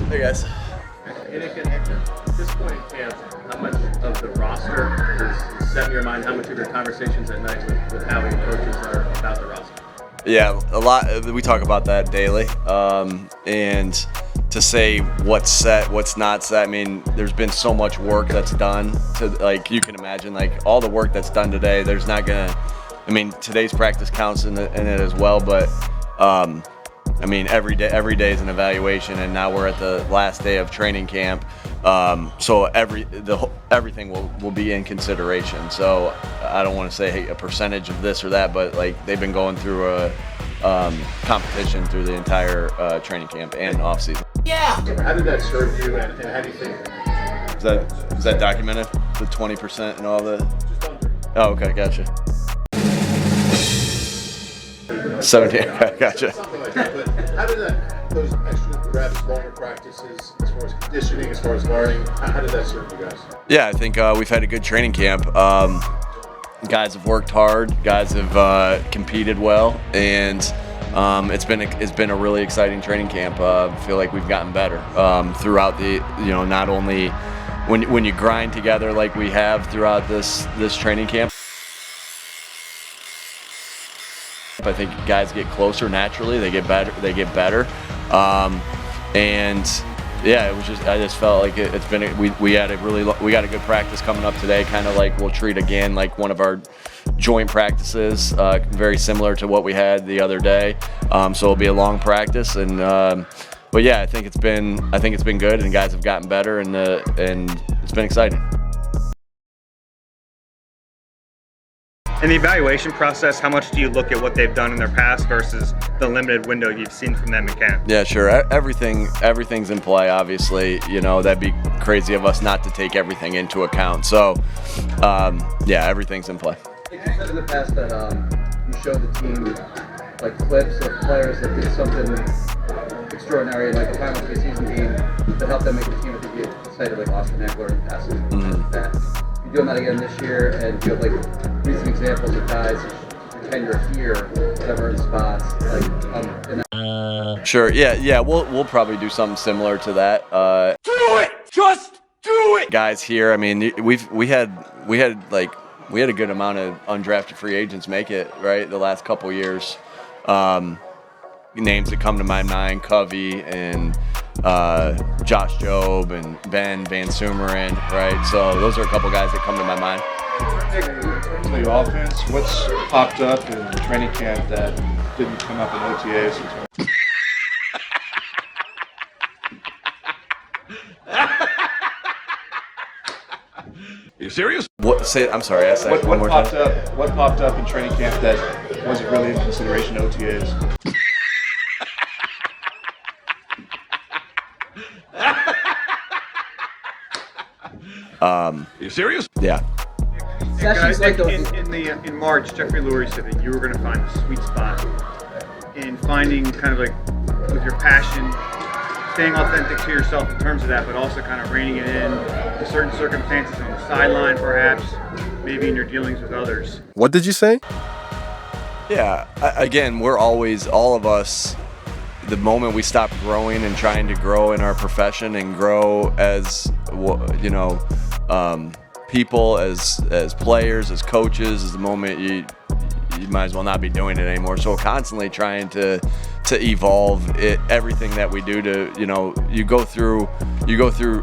Hey guys. At this point in camp, how much of the roster is set in your mind? How much of your conversations at night with Howie and coaches are about the roster? Yeah, a lot. We talk about that daily. And to say what's set, what's not set, I mean, there's been so much work that's done. Like you can imagine, like all the work that's done today. There's not gonna. I mean, today's practice counts in it as well, but. I mean, every day is an evaluation, and now we're at the last day of training camp. So everything will be in consideration. So I don't want to say a percentage of this or that, but like they've been going through a competition through the entire training camp and offseason. Yeah. How did that serve you, and how do you think? Is that documented? The 20% and all the. Just under. Oh, okay, gotcha. 17. Gotcha. Something like that. But how did those extra reps, longer practices, as far as conditioning, as far as learning, how did that serve you guys? Yeah, I think we've had a good training camp. Guys have worked hard. Guys have competed well, and it's been a really exciting training camp. I feel like we've gotten better throughout the not only when you grind together like we have throughout this training camp. I think guys get closer naturally. They get better. And yeah, I just felt like it's been. We got a good practice coming up today. Kind of like we'll treat again like one of our joint practices, very similar to what we had the other day. So it'll be a long practice, and but yeah, I think it's been good, and guys have gotten better, and it's been exciting. In the evaluation process, how much do you look at what they've done in their past versus the limited window you've seen from them in camp? Yeah, sure. Everything's in play, obviously. That'd be crazy of us not to take everything into account. So, yeah, everything's in play. You said in the past that you showed the team like clips of players that did something extraordinary, like a final season game, to help them make the team. I think you cited like Austin Eckler and passing like that. You're doing that again this year, and you have like recent examples of guys your tenure here that have earned spots. Sure. Yeah. We'll probably do something similar to that. Do it. Just do it. Guys here. I mean, we had a good amount of undrafted free agents make it right the last couple years. Names that come to my mind: Covey and Josh Jobe and Ben Van Sumeren, right? So those are a couple guys that come to my mind. In the offense, what's popped up in training camp that didn't come up in OTAs? Are you serious? I'm sorry. Ask that one more time. What popped up in training camp that wasn't really in consideration in OTAs? Are you serious? Yeah. Guys, in March, Jeffrey Lurie said that you were going to find the sweet spot in finding kind of like with your passion, staying authentic to yourself in terms of that, but also kind of reining it in to certain circumstances on the sideline, perhaps, maybe in your dealings with others. What did you say? Yeah. Again, we're always, all of us, the moment we stop growing and trying to grow in our profession and grow as people, as players, as coaches, is the moment you might as well not be doing it anymore. So we're constantly trying to evolve everything that we do. You go through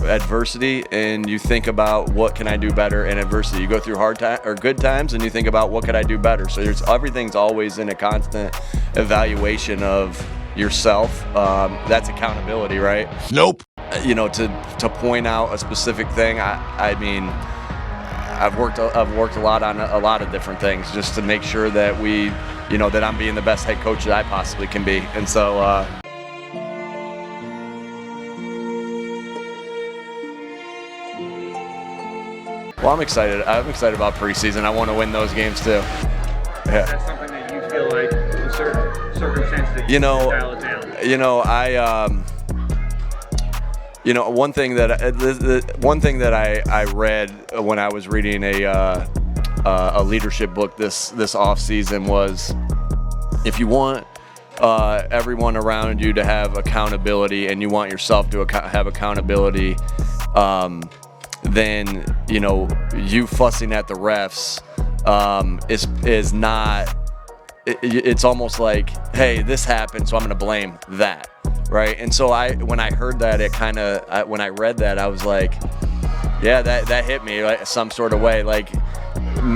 adversity and you think about what can I do better in adversity. You go through hard time or good times and you think about what could I do better. So everything's always in a constant evaluation of yourself. That's accountability, right? Nope. To point out a specific thing. I mean, I've worked a lot on a lot of different things just to make sure that that I'm being the best head coach that I possibly can be. And so. Well, I'm excited. I'm excited about preseason. I want to win those games too. Yeah. That's something that you feel like in certain circumstances that you dial it down. One thing that I read when I was reading a leadership book this off season was, if you want everyone around you to have accountability, and you want yourself to have accountability, then you fussing at the refs is not. It's almost like, hey, this happened, so I'm going to blame that, right? And so when I heard that, when I read that, I was like, yeah, that hit me like some sort of way. Like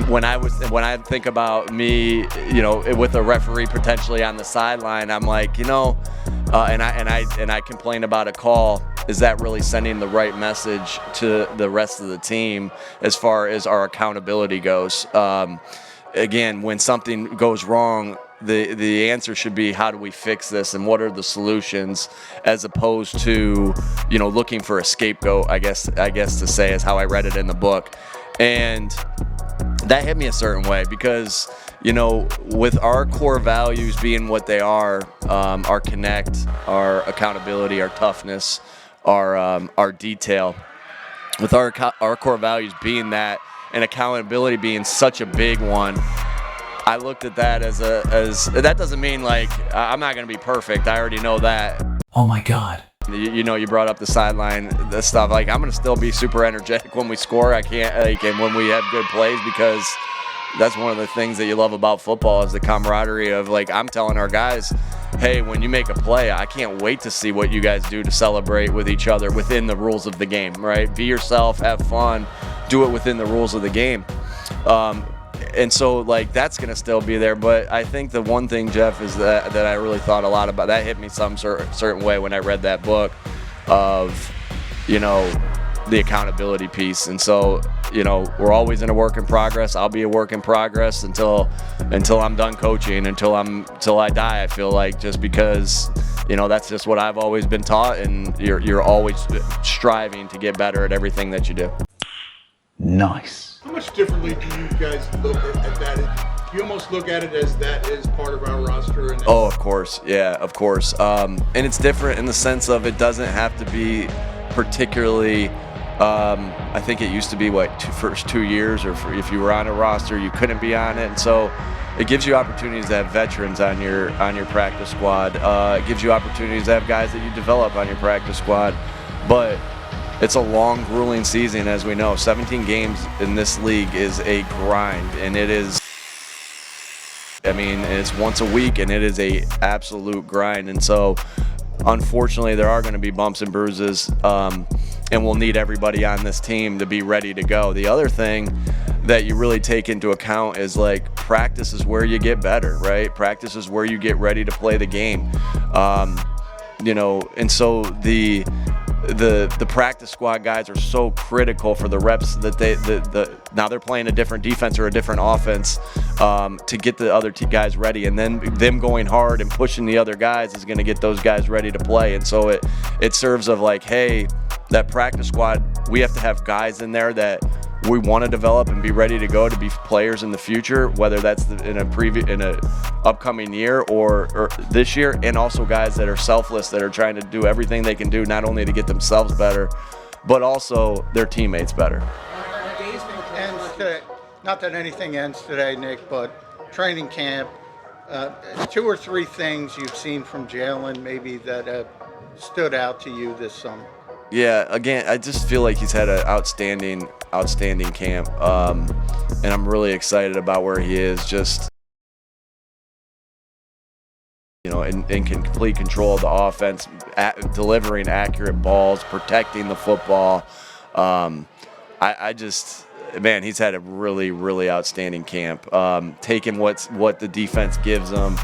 when I think about me, with a referee potentially on the sideline, I'm like, and I complain about a call. Is that really sending the right message to the rest of the team as far as our accountability goes? Again, when something goes wrong, the answer should be, how do we fix this and what are the solutions, as opposed to looking for a scapegoat, I guess to say, is how I read it in the book. And that hit me a certain way because with our core values being what they are, our connect, our accountability, our toughness, our detail, with our core values being that, and accountability being such a big one, I looked at that as that doesn't mean like I'm not going to be perfect. I already know that. Oh my God. You brought up the sideline, the stuff. Like, I'm going to still be super energetic when we score. I can't, and when we have good plays, because that's one of the things that you love about football is the camaraderie of, like, I'm telling our guys, hey, when you make a play, I can't wait to see what you guys do to celebrate with each other within the rules of the game, right? Be yourself, have fun, do it within the rules of the game. And so, like, that's going to still be there. But I think the one thing, Jeff, is that I really thought a lot about, that hit me some certain way when I read that book of, the accountability piece. And so, we're always in a work in progress. I'll be a work in progress until I'm done coaching, until I die, I feel like, just because, that's just what I've always been taught, and you're always striving to get better at everything that you do. Nice. How much differently do you guys look at that? You almost look at it as that is part of our roster. And oh, of course. Yeah, of course. And it's different in the sense of it doesn't have to be particularly, I think it used to be, first 2 years, or if you were on a roster, you couldn't be on it. And so it gives you opportunities to have veterans on your practice squad. It gives you opportunities to have guys that you develop on your practice squad. But it's a long, grueling season, as we know. 17 games in this league is a grind, and it's once a week, and it is a absolute grind. And so, unfortunately, there are going to be bumps and bruises, and we'll need everybody on this team to be ready to go. The other thing that you really take into account is, like, practice is where you get better, right? Practice is where you get ready to play the game. And so the practice squad guys are so critical for the reps that now they're playing a different defense or a different offense to get the other guys ready, and then them going hard and pushing the other guys is going to get those guys ready to play. And so it serves of, like, hey, that practice squad, we have to have guys in there that we want to develop and be ready to go to be players in the future, whether that's in a upcoming year or this year, and also guys that are selfless, that are trying to do everything they can do, not only to get themselves better, but also their teammates better. Ends today. Not that anything ends today, Nick, but training camp, 2 or 3 things you've seen from Jalen maybe that have stood out to you this summer. Yeah, again, I just feel like he's had an outstanding camp, and I'm really excited about where he is, just, in complete control of the offense, delivering accurate balls, protecting the football. He's had a really, really outstanding camp, taking what the defense gives him.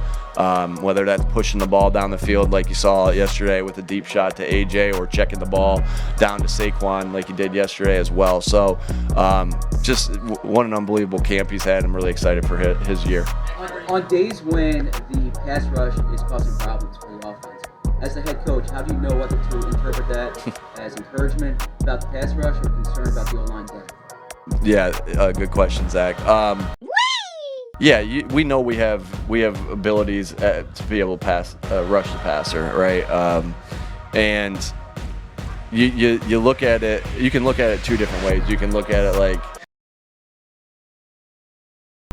Whether that's pushing the ball down the field like you saw yesterday with a deep shot to AJ, or checking the ball down to Saquon like he did yesterday as well. So just what an unbelievable camp he's had. I'm really excited for his year. On days when the pass rush is causing problems for the offense, as the head coach, how do you know whether to interpret that as encouragement about the pass rush or concern about the O-line depth? Yeah, good question, Zach. Yeah, we know we have abilities to be able to rush the passer, right? And you look at it. You can look at it 2 different ways. You can look at it like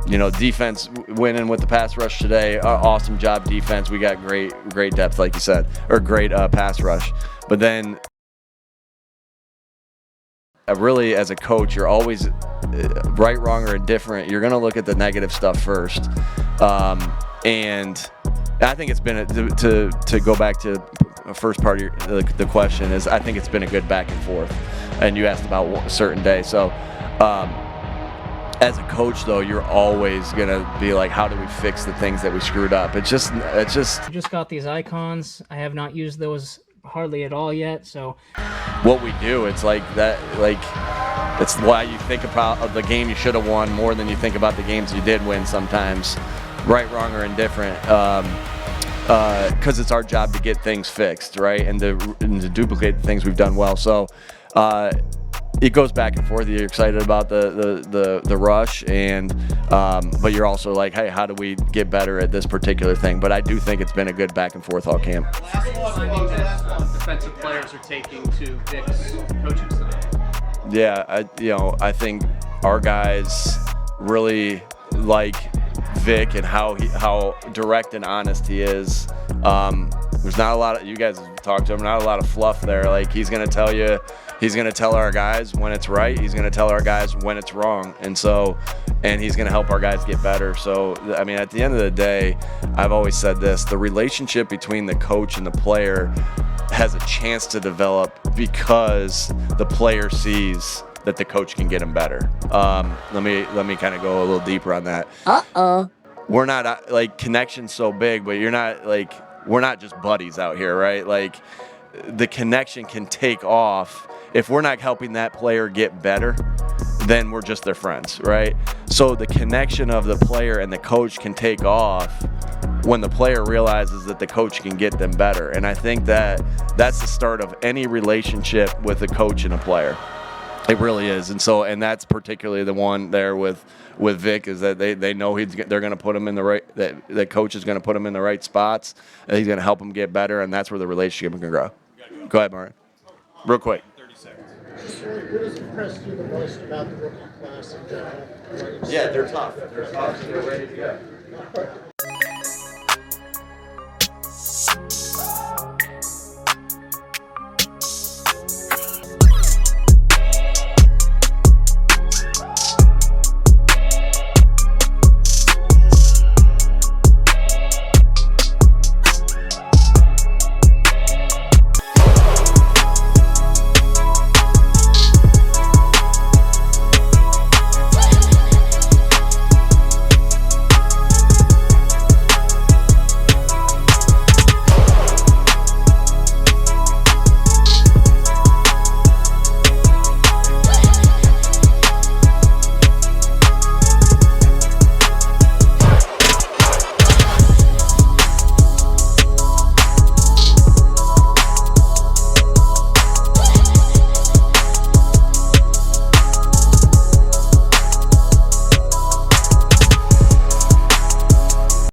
Defense winning with the pass rush today. Awesome job, defense. We got great depth, like you said, or great pass rush. But then, really, as a coach, you're always right, wrong, or indifferent. You're going to look at the negative stuff first. And I think it's been to go back to the first part of the question is I think it's been a good back and forth. And you asked about a certain day, so. As a coach, though, you're always gonna be like, how do we fix the things that we screwed up? It's just. I just got these icons. I have not used those hardly at all yet. So what we do, it's like that. Like it's why you think about the game you should have won more than you think about the games you did win. Sometimes, right, wrong, or indifferent. Because it's our job to get things fixed, right, and to duplicate the things we've done well. So. It goes back and forth. You're excited about the rush, but you're also like, hey, how do we get better at this particular thing? But I do think it's been a good back and forth all camp. Defensive players are taking to Vic's coaching style. Yeah, I think our guys really like Vic and how direct and honest he is. There's not a lot of, you guys talk to him, not a lot of fluff there. Like he's gonna tell you. He's going to tell our guys when it's right. He's going to tell our guys when it's wrong. And he's going to help our guys get better. So, I mean, at the end of the day, I've always said this, the relationship between the coach and the player has a chance to develop because the player sees that the coach can get him better. Let me kind of go a little deeper on that. We're not like connection's so big, but we're not just buddies out here, right? Like the connection can take off. If we're not helping that player get better, then we're just their friends, right? So the connection of the player and the coach can take off when the player realizes that the coach can get them better. And I think that's the start of any relationship with a coach and a player. It really is. And that's particularly the one there with Vic is that they know they're going to put him in the right, that coach is going to put him in the right spots, and he's going to help him get better, and that's where the relationship can grow. Go ahead, Martin. Real quick. 30 seconds. What has impressed you the most about the rookie class in general? Yeah, they're tough. They're ready to go.